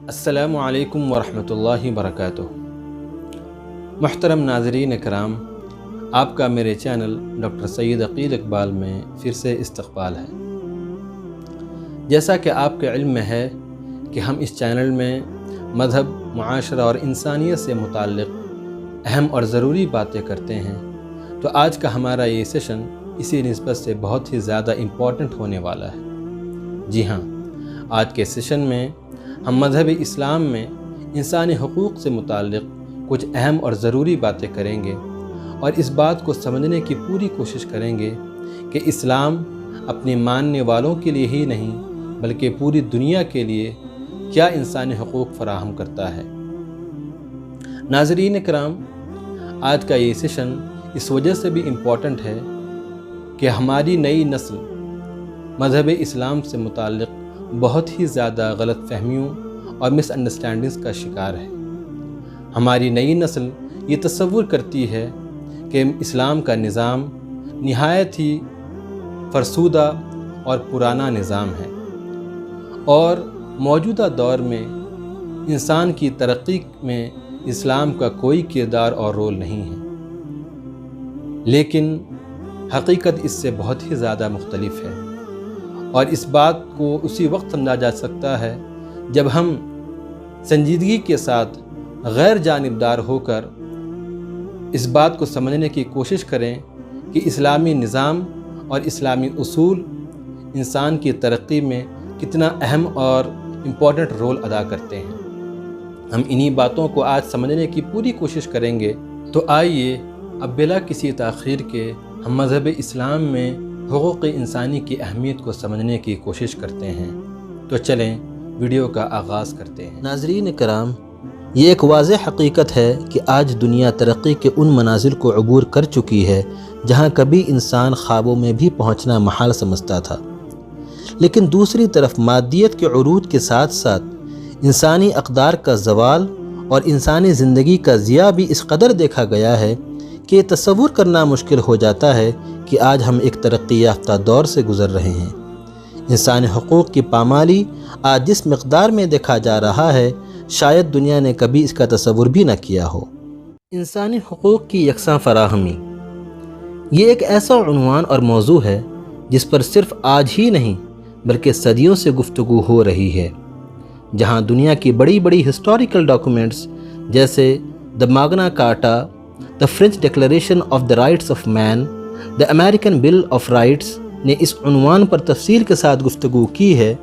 अस्सलामु अलैकुम वरहमतुल्लाहि वबरकातुह। मुहतरम नाज़रीन इकराम, आपका मेरे चैनल डॉक्टर सैयद अकील इकबाल में फिर से इस्तक़बाल है। जैसा कि आपके इल्म में है कि हम इस चैनल में मज़हब, मुआशरा और इंसानियत से मुताल्लिक़ अहम और ज़रूरी बातें करते हैं, तो आज का हमारा ये सेशन इसी निस्बत से बहुत ही ज़्यादा इम्पॉर्टेंट होने वाला है। जी हाँ, आज के सेशन में हम मज़हब इस्लाम में इंसानी हुकूक़ से मुताल्लिक़ कुछ अहम और ज़रूरी बातें करेंगे और इस बात को समझने की पूरी कोशिश करेंगे कि इस्लाम अपने मानने वालों के लिए ही नहीं बल्कि पूरी दुनिया के लिए क्या इंसानी हुकूक़ फ़राहम करता है। नाज़रीन इकराम, आज का ये सेशन इस वजह से भी इम्पॉर्टेंट है कि हमारी नई नस्ल मज़हब इस्लाम से मुताल्लिक़ बहुत ही ज़्यादा गलत फहमियों और मिसअंडरस्टैंडिंग्स का शिकार है। हमारी नई नस्ल ये तसव्वुर करती है कि इस्लाम का निज़ाम निहायत ही फरसूदा और पुराना निज़ाम है और मौजूदा दौर में इंसान की तरक्की में इस्लाम का कोई किरदार और रोल नहीं है। लेकिन हकीकत इससे बहुत ही ज़्यादा मुख्तलिफ है और इस बात को उसी वक्त समझा जा सकता है जब हम संजीदगी के साथ गैर जानिबदार होकर इस बात को समझने की कोशिश करें कि इस्लामी निज़ाम और इस्लामी उसूल इंसान की तरक्की में कितना अहम और इम्पॉर्टेंट रोल अदा करते हैं। हम इन्हीं बातों को आज समझने की पूरी कोशिश करेंगे। तो आइए अब बिला किसी ताख़ीर के हम मज़हब इस्लाम में हुकूक़ इंसानी की अहमियत को समझने की कोशिश करते हैं। तो चलें वीडियो का आगाज़ करते हैं। नाज़रीन कराम, ये एक वाज़ेह हकीकत है कि आज दुनिया तरक्की के उन मनाजिल को अबूर कर चुकी है जहाँ कभी इंसान ख्वाबों में भी पहुँचना महाल समझता था। लेकिन दूसरी तरफ मादियत के उरूज के साथ साथ इंसानी अक़दार का ज़वाल और इंसानी ज़िंदगी का ज़िया भी इस कदर देखा गया है कि तसव्वुर करना मुश्किल हो जाता है कि आज हम एक तरक्की याफ्ता दौर से गुज़र रहे हैं। इंसानी हुकूक़ की पामाली आज जिस मिक़दार में देखा जा रहा है, शायद दुनिया ने कभी इसका तसव्वुर भी न किया हो। इंसानी हुकूक़ की यकसां फ़राहमी, ये एक ऐसा उन्वान और मौजू है जिस पर सिर्फ़ आज ही नहीं बल्कि सदियों से गुफ्तगू हो रही है। जहाँ दुनिया की बड़ी बड़ी हिस्टोरिकल डॉक्यूमेंट्स जैसे the Magna carta, the French declaration of the rights of man, the American bill of rights ने इस उन्वान पर तफसील के साथ गुफ्तगू की है,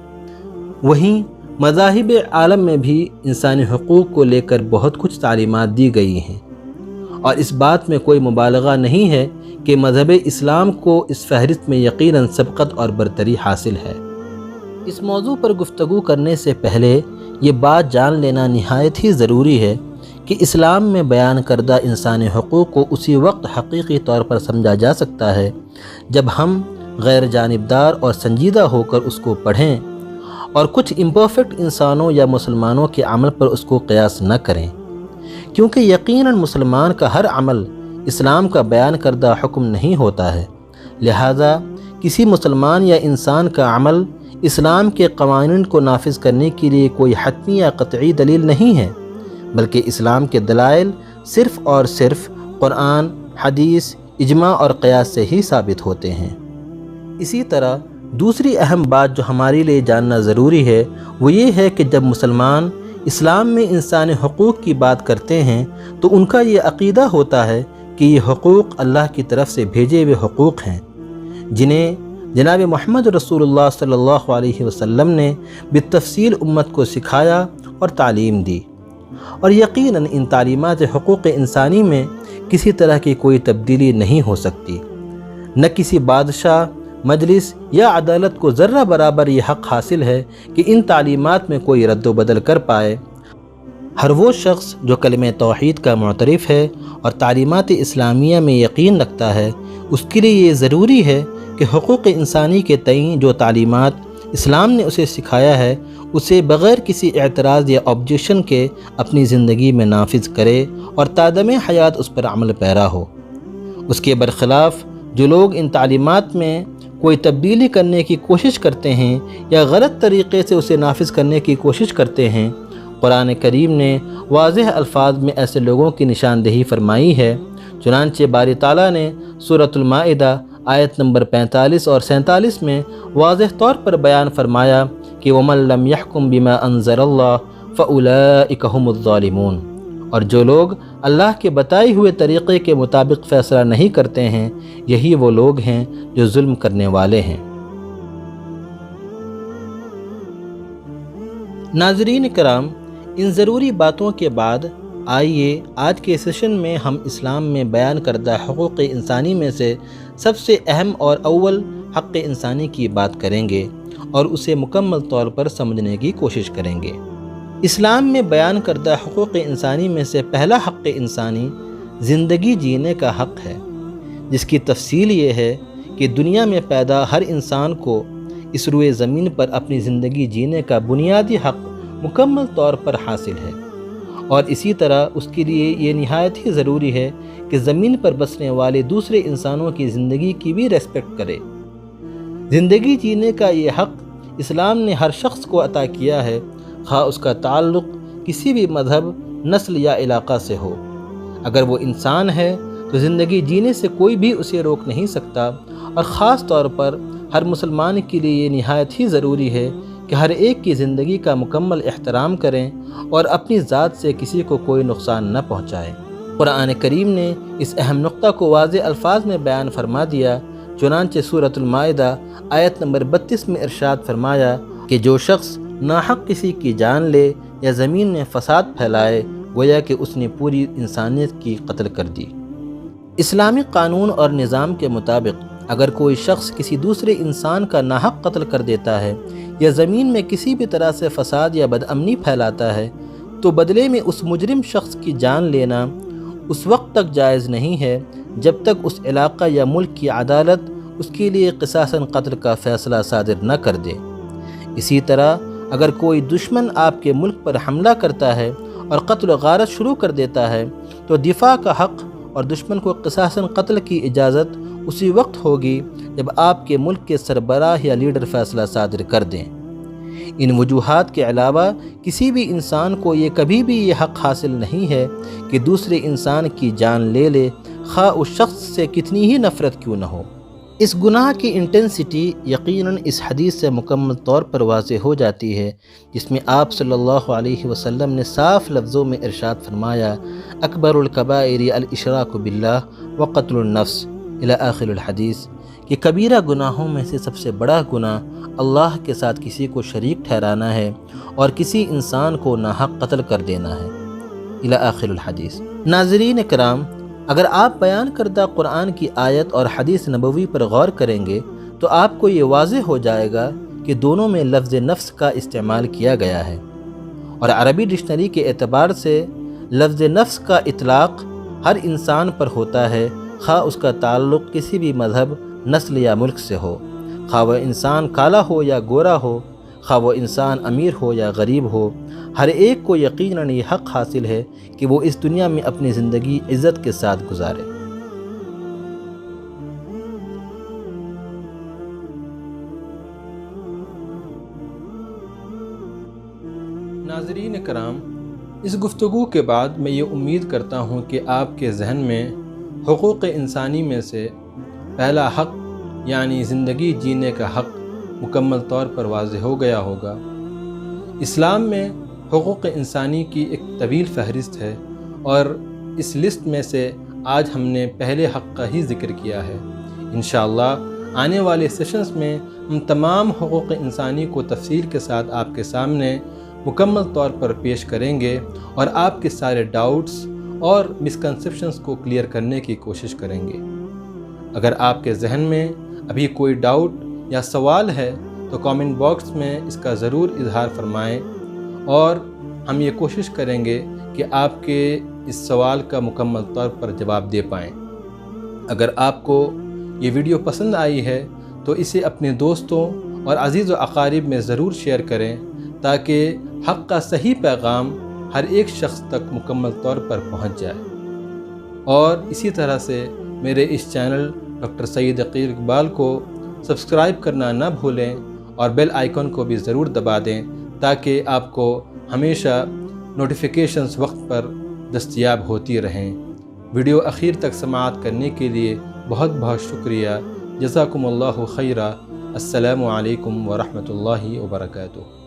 वहीं मज़ाहिब आलम में भी इंसानी हुकूक़ को लेकर बहुत कुछ तालीमात दी गई हैं और इस बात में कोई मुबालगा नहीं है कि मज़हब इस्लाम को इस फहरिस्त में यकीनन सबक़त और बरतरी हासिल है। इस मौजू पर गुफ्तगू करने से पहले ये बात जान लेना निहायत ही ज़रूरी है कि इस्लाम में बयान करदा इंसानी हुकूक़ को उसी वक्त हकीकी तौर पर समझा जा सकता है जब हम गैर जानिबदार और संजीदा होकर उसको पढ़ें और कुछ इम्परफेक्ट इंसानों या मुसलमानों के अमल पर उसको क़यास न करें, क्योंकि यकीनन मुसलमान का हर अमल इस्लाम का बयान करदा हुक्म नहीं होता है। लिहाजा किसी मुसलमान या इंसान का अमल इस्लाम के क़वानीन को नाफिज करने के लिए कोई हतमी या क़तई दलील नहीं है, बल्कि इस्लाम के दलाइल सिर्फ़ और सिर्फ़ कुरान, हदीस, इजमा और क़यास से ही साबित होते हैं। इसी तरह दूसरी अहम बात जो हमारे लिए जानना ज़रूरी है वो ये है कि जब मुसलमान इस्लाम में इंसानी हुकूक़ की बात करते हैं तो उनका ये अक़ीदा होता है कि ये हुकूक़ अल्लाह की तरफ से भेजे हुए हुकूक़ हैं जिन्हें जनाब मोहम्मद रसूलुल्लाह सल्लल्लाहु अलैहि वसल्लम ने बितफ़सील उम्मत को सिखाया और तालीम दी। और यकीनन इन तालीमात हुकूक़ इंसानी में किसी तरह की कोई तब्दीली नहीं हो सकती। न किसी बादशाह, मजलिस या अदालत को ज़र्रा बराबर ये हक़ हासिल है कि इन तालीमात में कोई रद्द बदल कर पाए। हर वो शख्स जो कलमे तौहीद का मुअतरिफ़ है और तालीमात इस्लामिया में यकीन रखता है, उसके लिए ये ज़रूरी है कि हुकूक़ इंसानी के तईं जो तालीमात इस्लाम ने उसे सिखाया है उसे बग़ैर किसी एतराज़ या ऑब्जेक्शन के अपनी ज़िंदगी में नाफिज करे और तादमे हयात उस पर अमल पैरा हो। उसके बरख़िलाफ़ जो लोग इन तालीमात में कोई तब्दीली करने की कोशिश करते हैं या गलत तरीक़े से उसे नाफिज करने की कोशिश करते हैं, قرآن کریم نے واضح الفاظ میں ایسے لوگوں کی نشاندہی فرمائی ہے۔ چنانچہ باری تعالیٰ نے سورۃ المائدہ آیت نمبر 45 اور 47 میں واضح طور پر بیان فرمایا کہ وَمَن لَّمْ يَحْكُم بِمَا أَنزَلَ اللَّهُ فَأُولَٰئِكَ هُمُ الظَّالِمُونَ، اور جو لوگ اللہ کے بتائے ہوئے طریقے کے مطابق فیصلہ نہیں کرتے ہیں، یہی وہ لوگ ہیں جو ظلم کرنے والے ہیں۔ ناظرین کرام، ان ضروری باتوں کے بعد آئیے آج کے سیشن میں ہم اسلام میں بیان کردہ حقوق انسانی میں سے سب سے اہم اور اول حق انسانی کی بات کریں گے اور اسے مکمل طور پر سمجھنے کی کوشش کریں گے۔ اسلام میں بیان کردہ حقوق انسانی میں سے پہلا حق انسانی زندگی جینے کا حق ہے، جس کی تفصیل یہ ہے کہ دنیا میں پیدا ہر انسان کو اس روئے زمین پر اپنی زندگی جینے کا بنیادی حق مکمل طور پر حاصل ہے، اور اسی طرح اس کے لیے یہ نہایت ہی ضروری ہے کہ زمین پر بسنے والے دوسرے انسانوں کی زندگی کی بھی ریسپیکٹ کرے۔ زندگی جینے کا یہ حق اسلام نے ہر شخص کو عطا کیا ہے، خواہ اس کا تعلق کسی بھی مذہب، نسل یا علاقہ سے ہو۔ اگر وہ انسان ہے تو زندگی جینے سے کوئی بھی اسے روک نہیں سکتا، اور خاص طور پر ہر مسلمان کے لیے یہ نہایت ہی ضروری ہے کہ ہر ایک کی زندگی کا مکمل احترام کریں اور اپنی ذات سے کسی کو کوئی نقصان نہ پہنچائیں۔ قرآن کریم نے اس اہم نقطہ کو واضح الفاظ میں بیان فرما دیا۔ چنانچہ سورۃ المائدہ آیت نمبر 32 میں ارشاد فرمایا کہ جو شخص ناحق کسی کی جان لے یا زمین میں فساد پھیلائے، گویا کہ اس نے پوری انسانیت کی قتل کر دی۔ اسلامی قانون اور نظام کے مطابق اگر کوئی شخص کسی دوسرے انسان کا ناحق قتل کر دیتا ہے یا زمین میں کسی بھی طرح سے فساد یا بدامنی پھیلاتا ہے، تو بدلے میں اس مجرم شخص کی جان لینا اس وقت تک جائز نہیں ہے جب تک اس علاقہ یا ملک کی عدالت اس کے لیے قصاصاً قتل کا فیصلہ صادر نہ کر دے۔ اسی طرح اگر کوئی دشمن آپ کے ملک پر حملہ کرتا ہے اور قتل و غارت شروع کر دیتا ہے، تو دفاع کا حق اور دشمن کو قصاصاً قتل کی اجازت اسی وقت ہوگی جب آپ کے ملک کے سربراہ یا لیڈر فیصلہ صادر کر دیں۔ ان وجوہات کے علاوہ کسی بھی انسان کو یہ کبھی بھی یہ حق حاصل نہیں ہے کہ دوسرے انسان کی جان لے لے، خواہ اس شخص سے کتنی ہی نفرت کیوں نہ ہو۔ اس گناہ کی انٹینسٹی یقیناً اس حدیث سے مکمل طور پر واضح ہو جاتی ہے، جس میں آپ صلی اللہ علیہ وسلم نے صاف لفظوں میں ارشاد فرمایا، اکبر الکبائر الاشراک باللہ وقتل النفس الی آخر الحدیث، کہ کبیرہ گناہوں میں سے سب سے بڑا گناہ اللہ کے ساتھ کسی کو شریک ٹھہرانا ہے اور کسی انسان کو ناحق قتل کر دینا ہے، الی آخر الحدیث۔ ناظرین کرام، اگر آپ بیان کردہ قرآن کی آیت اور حدیث نبوی پر غور کریں گے تو آپ کو یہ واضح ہو جائے گا کہ دونوں میں لفظ نفس کا استعمال کیا گیا ہے، اور عربی ڈکشنری کے اعتبار سے لفظ نفس کا اطلاق ہر انسان پر ہوتا ہے، خواہ اس کا تعلق کسی بھی مذہب، نسل یا ملک سے ہو، خواہ وہ انسان کالا ہو یا گورا ہو، خواہ وہ انسان امیر ہو یا غریب ہو، ہر ایک کو یقیناً یہ حق حاصل ہے کہ وہ اس دنیا میں اپنی زندگی عزت کے ساتھ گزارے۔ ناظرین کرام، اس گفتگو کے بعد میں یہ امید کرتا ہوں کہ آپ کے ذہن میں حقوق انسانی میں سے پہلا حق یعنی زندگی جینے کا حق مکمل طور پر واضح ہو گیا ہوگا۔ اسلام میں حقوق انسانی کی ایک طویل فہرست ہے، اور اس لسٹ میں سے آج ہم نے پہلے حق کا ہی ذکر کیا ہے۔ انشاءاللہ آنے والے سیشنز میں ہم تمام حقوق انسانی کو تفصیل کے ساتھ آپ کے سامنے مکمل طور پر پیش کریں گے اور آپ کے سارے ڈاؤٹس اور مسکنسیپشنز کو کلیئر کرنے کی کوشش کریں گے۔ اگر آپ کے ذہن میں ابھی کوئی ڈاؤٹ یا سوال ہے تو کامنٹ باکس میں اس کا ضرور اظہار فرمائیں، اور ہم یہ کوشش کریں گے کہ آپ کے اس سوال کا مکمل طور پر جواب دے پائیں۔ اگر آپ کو یہ ویڈیو پسند آئی ہے تو اسے اپنے دوستوں اور عزیز و اقارب میں ضرور شیئر کریں، تاکہ حق کا صحیح پیغام ہر ایک شخص تک مکمل طور پر پہنچ جائے۔ اور اسی طرح سے میرے اس چینل ڈاکٹر سید عقیل اقبال کو سبسکرائب کرنا نہ بھولیں، اور بیل آئیکن کو بھی ضرور دبا دیں، تاکہ آپ کو ہمیشہ نوٹیفیکیشنز وقت پر دستیاب ہوتی رہیں۔ ویڈیو اخیر تک سماعت کرنے کے لیے بہت بہت شکریہ۔ جزاکم اللہ خیرہ۔ السلام علیکم ورحمۃ اللہ وبرکاتہ۔